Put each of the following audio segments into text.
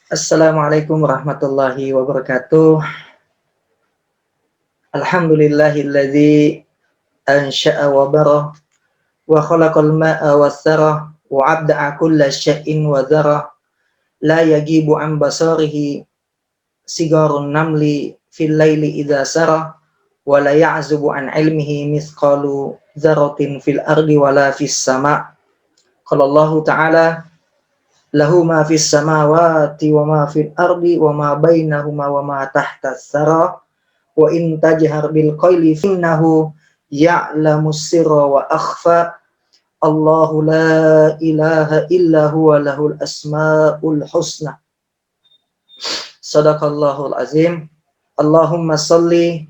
Assalamualaikum warahmatullahi wabarakatuh. Alhamdulillahilladzi ansha'a wa bara wa khalaqal ma'a wassara wa abda'a kulla syai'in wa dzara la yagibu an basarihi sigarun namli fil laili idza sara wa la ya'zubu an ilmihi mithqalu dzarratin fil ardi wa la fis sama'. Qala Allah ta'ala lahu ma fis samawati wa ma fil ardi wa ma bainahuma wa ma tahtas sara wa in tajhar bil qaili finnahu ya'lamus sirra wa akhfa. Allahu la ilaha illa huwa lahul asmaul husna. Sadaqallahul azim. Allahumma salli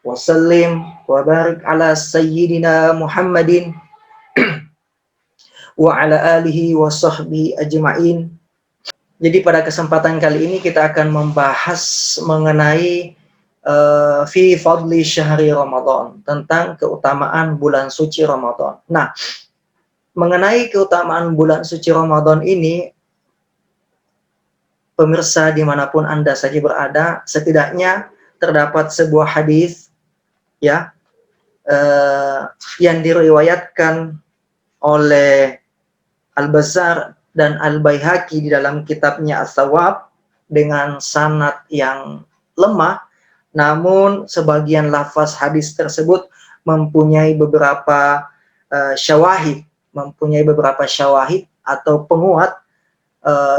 wa sallim wa barik ala sayyidina Muhammadin wa ala alihi wa sahbihi ajma'in. Jadi pada kesempatan kali ini kita akan membahas mengenai fi fadli syahri Ramadan, tentang keutamaan bulan suci Ramadan. Nah, mengenai keutamaan bulan suci Ramadan ini, pemirsa dimanapun Anda saja berada, setidaknya terdapat sebuah hadis ya yang diriwayatkan oleh Al-Bazzar dan Al-Baihaqi di dalam kitabnya As-Sawab dengan sanad yang lemah, namun sebagian lafaz hadis tersebut mempunyai beberapa syawahid, atau penguat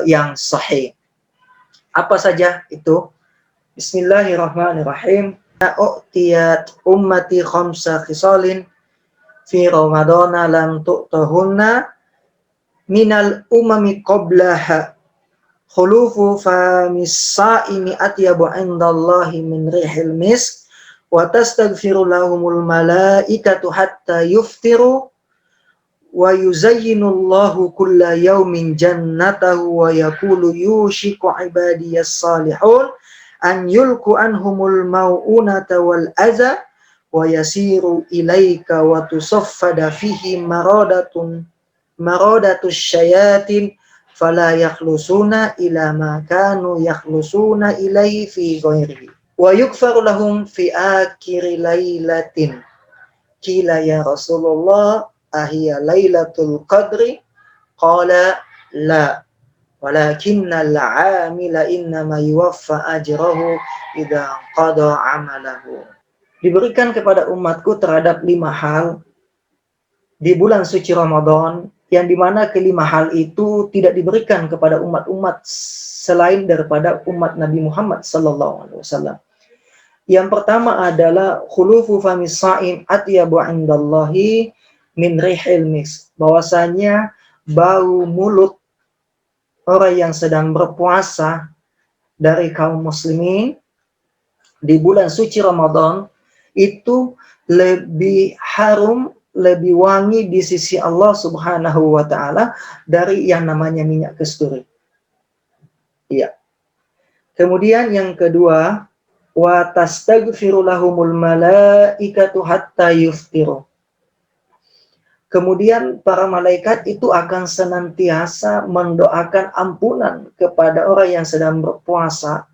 yang sahih. Apa saja itu? Bismillahirrahmanirrahim. U'tiyat ummati khamsa khisalin fi ramadana lam tu'tahunna minal umami qablaha khulufu famis sa'imi atyabu indallahi min rihil misk wa tastaghfiru lahumul malaikatu hatta yuftiru wa yuzayyinullahu kulla yawmin jannatahu wa yaqulu yushiku ibadiyas salihun an yulku anhumul mau'unata wal adza wa yasiru ilaika wa tusaffada fihi maradatus syayatin fala yakhlusuna ila ma kanu yakhlusuna ilaihi fi ghairihi wa yukfaru lahum fi akhiri lailatin. Qila ya Rasulullah ahiya lailatul qadri? Qala la walakinnal 'amila innama yuwaffa ajrahu idza qada 'amalahu. Diberikan kepada umatku terhadap 5 hal di bulan suci Ramadan, yang dimana kelima hal itu tidak diberikan kepada umat-umat selain daripada umat Nabi Muhammad SAW. Yang pertama adalah khulufu famis sa'im atyabu indallahi min rihil misk, bahwasanya bau mulut orang yang sedang berpuasa dari kaum muslimin di bulan suci Ramadan itu lebih harum, lebih wangi di sisi Allah Subhanahu wa taala dari yang namanya minyak kasturi. Iya. Kemudian yang kedua, wa tastaghfiru lahumul malaikatu hatta yuftiru. Kemudian para malaikat itu akan senantiasa mendoakan ampunan kepada orang yang sedang berpuasa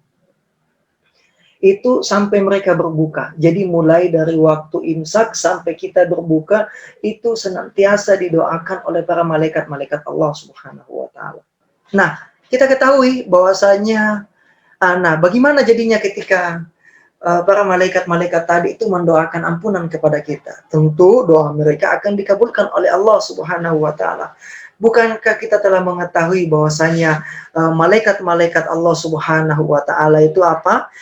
itu sampai mereka berbuka. Jadi mulai dari waktu imsak sampai kita berbuka itu senantiasa didoakan oleh para malaikat-malaikat Allah Subhanahu wa taala. Nah, kita ketahui bahwasanya bagaimana jadinya ketika para malaikat-malaikat tadi itu mendoakan ampunan kepada kita? Tentu doa mereka akan dikabulkan oleh Allah Subhanahu wa taala. Bukankah kita telah mengetahui bahwasanya malaikat-malaikat Allah Subhanahu wa taala itu apa?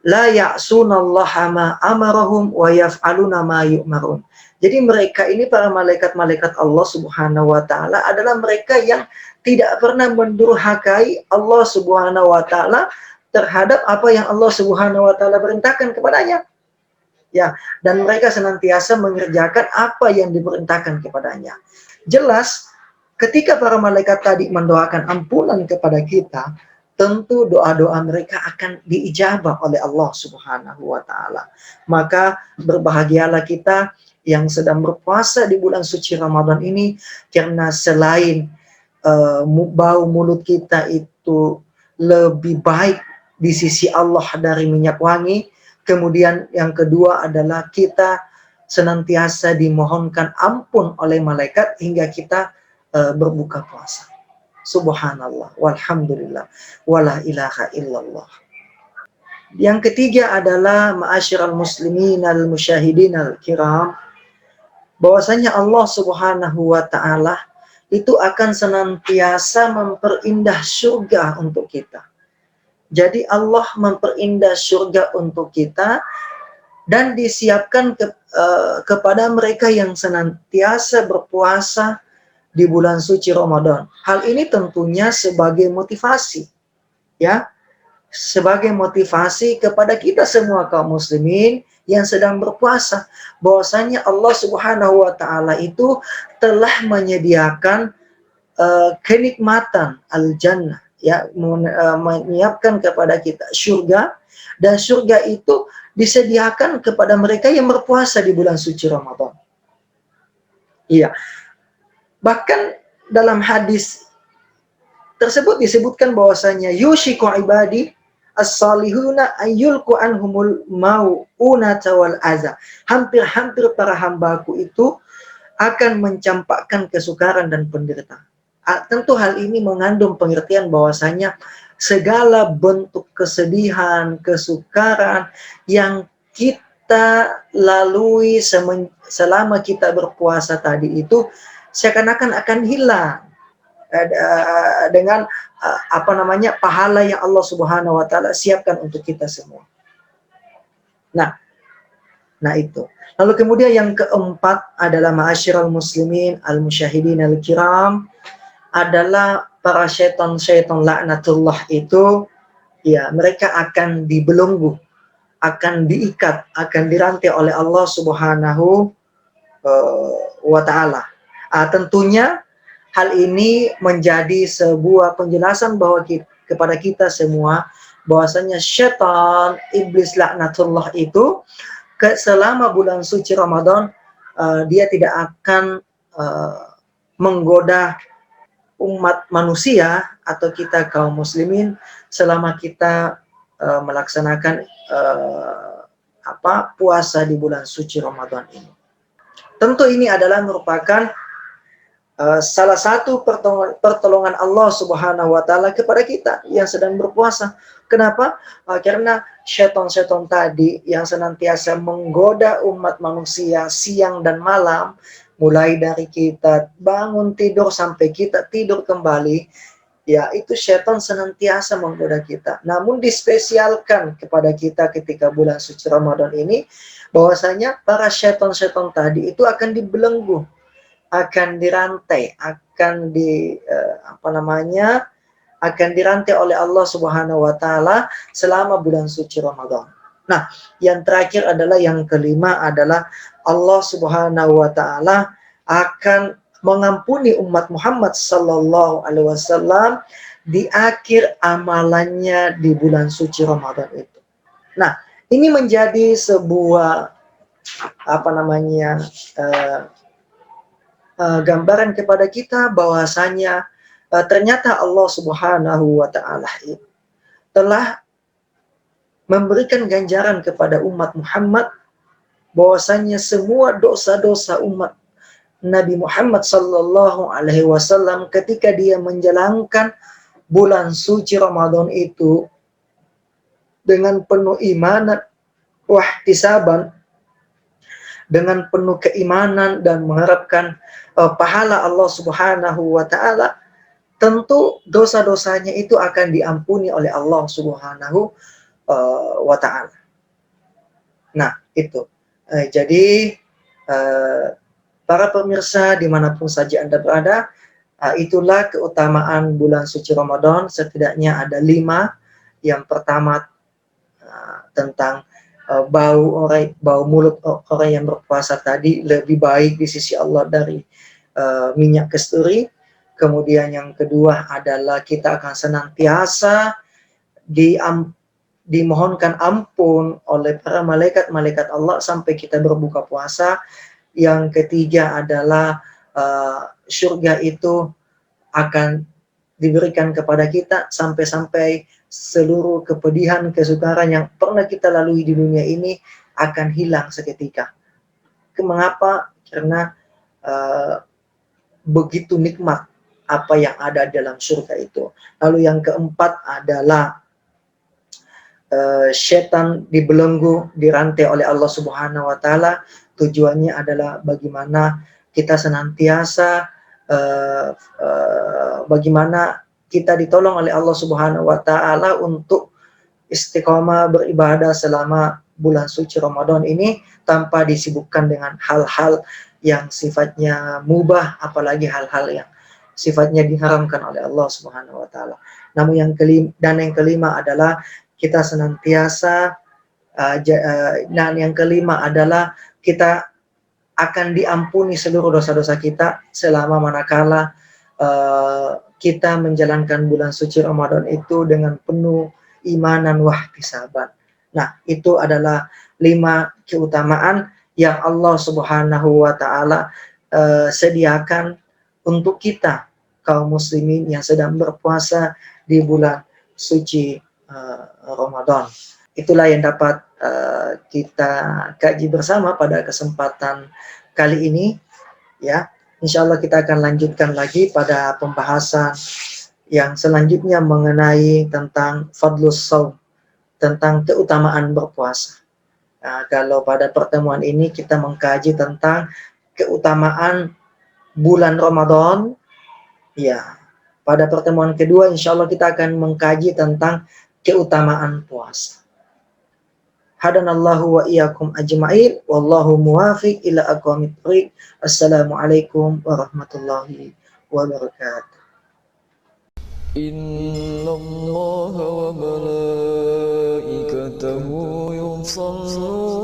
La ya'sunallaha ma amarahum wa yaf'aluna ma yu'marun. Jadi mereka ini, para malaikat-malaikat Allah Subhanahu wa taala, adalah mereka yang tidak pernah mendurhakai Allah Subhanahu wa taala terhadap apa yang Allah Subhanahu wa taala perintahkan kepadanya. Ya, dan mereka senantiasa mengerjakan apa yang diperintahkan kepadanya. Jelas ketika para malaikat tadi mendoakan ampunan kepada kita, tentu doa-doa mereka akan diijabah oleh Allah Subhanahu wa taala. Maka berbahagialah kita yang sedang berpuasa di bulan suci Ramadan ini, karena selain bau mulut kita itu lebih baik di sisi Allah dari minyak wangi. Kemudian yang kedua adalah kita senantiasa dimohonkan ampun oleh malaikat hingga kita berbuka puasa. Subhanallah, walhamdulillah, wala ilaha illallah. Yang ketiga adalah ma'asyiral muslimin al-musyahidin al-kiram, bahwasanya Allah Subhanahu wa taala itu akan senantiasa memperindah surga untuk kita. Jadi Allah memperindah surga untuk kita dan disiapkan kepada mereka yang senantiasa berpuasa di bulan suci Ramadan. Hal ini tentunya sebagai motivasi, ya, sebagai motivasi kepada kita semua kaum muslimin yang sedang berpuasa, bahwasanya Allah Subhanahu wa taala itu telah menyediakan kenikmatan al-jannah, ya, menyiapkan kepada kita surga, dan surga itu disediakan kepada mereka yang berpuasa di bulan suci Ramadan. Iya. Bahkan dalam hadis tersebut disebutkan bahwasanya yushiku ibadi as-salihuna ayyulku anhumul mau'unata wal aza. Hampir-hampir para hambaku itu akan mencampakkan kesukaran dan penderitaan. Tentu hal ini mengandung pengertian bahwasanya segala bentuk kesedihan, kesukaran yang kita lalui selama kita berpuasa tadi itu seakan-akan akan hilang dengan pahala yang Allah Subhanahu wa taala siapkan untuk kita semua. Nah itu. Lalu kemudian yang keempat adalah ma'asyiral muslimin al-musyahidin al-kiram, adalah para syaitan-syaitan laknatullah itu, ya, mereka akan dibelenggu, akan diikat, akan dirantai oleh Allah Subhanahu wa taala. Tentunya hal ini menjadi sebuah penjelasan bahwa kepada kita semua bahwasanya syaitan, iblis laknatullah itu selama bulan suci Ramadan dia tidak akan menggoda umat manusia atau kita kaum muslimin selama kita melaksanakan puasa di bulan suci Ramadan ini. Tentu ini adalah merupakan salah satu pertolongan Allah Subhanahu wa taala kepada kita yang sedang berpuasa. Kenapa? Karena syaitan-syaitan tadi yang senantiasa menggoda umat manusia siang dan malam, mulai dari kita bangun tidur sampai kita tidur kembali, ya, itu syaitan senantiasa menggoda kita. Namun dispesialkan kepada kita ketika bulan suci Ramadan ini, bahwasanya para syaitan-syaitan tadi itu akan dibelenggu, akan dirantai, akan dirantai oleh Allah Subhanahu wa taala selama bulan suci Ramadan. Nah, yang terakhir adalah yang kelima adalah Allah Subhanahu wa taala akan mengampuni umat Muhammad sallallahu alaihi wasallam di akhir amalannya di bulan suci Ramadan itu. Nah, ini menjadi sebuah gambaran kepada kita bahwasanya ternyata Allah Subhanahu wa taala telah memberikan ganjaran kepada umat Muhammad bahwasanya semua dosa-dosa umat Nabi Muhammad sallallahu alaihi wasallam ketika dia menjalankan bulan suci Ramadan itu dengan penuh iman wahtisaban, dengan penuh keimanan dan mengharapkan pahala Allah Subhanahu wa taala, tentu dosa-dosanya itu akan diampuni oleh Allah Subhanahu wa taala. Nah, itu. Jadi para pemirsa dimanapun saja Anda berada, itulah keutamaan bulan suci Ramadan. Setidaknya ada 5. Yang pertama tentang bau mulut orang yang berpuasa tadi lebih baik di sisi Allah dari minyak kasturi. Kemudian yang kedua adalah kita akan senantiasa dimohonkan ampun oleh para malaikat Allah sampai kita berbuka puasa. Yang ketiga adalah surga itu akan diberikan kepada kita, sampai-sampai seluruh kepedihan, kesukaran yang pernah kita lalui di dunia ini akan hilang seketika. Mengapa? Karena begitu nikmat apa yang ada dalam surga itu. Lalu yang keempat adalah setan dibelenggu, dirantai oleh Allah Subhanahu wa taala. Tujuannya adalah bagaimana kita senantiasa bagaimana kita ditolong oleh Allah Subhanahu wa taala untuk istiqomah beribadah selama bulan suci Ramadan ini tanpa disibukkan dengan hal-hal yang sifatnya mubah, apalagi hal-hal yang sifatnya diharamkan oleh Allah Subhanahu wa taala. Namun yang kelima adalah kita senantiasa dan yang kelima adalah kita akan diampuni seluruh dosa-dosa kita selama manakala kita menjalankan bulan suci Ramadan itu dengan penuh imanan wahtisaban. Nah, itu adalah 5 keutamaan yang Allah Subhanahu wa taala sediakan untuk kita kaum muslimin yang sedang berpuasa di bulan suci Ramadan. Itulah yang dapat kita kaji bersama pada kesempatan kali ini, ya. Insya Allah kita akan lanjutkan lagi pada pembahasan yang selanjutnya mengenai tentang fadlus shaum, tentang keutamaan berpuasa. Nah, kalau pada pertemuan ini kita mengkaji tentang keutamaan bulan Ramadan, ya. Pada pertemuan kedua insya Allah kita akan mengkaji tentang keutamaan puasa. Hadanallahu wa iyyakum ajma'in wallahu muwafiq ila aqwamit thoriq. Assalamualaikum warahmatullahi wabarakatuh. Innallaha wa malaikatahu yusalluna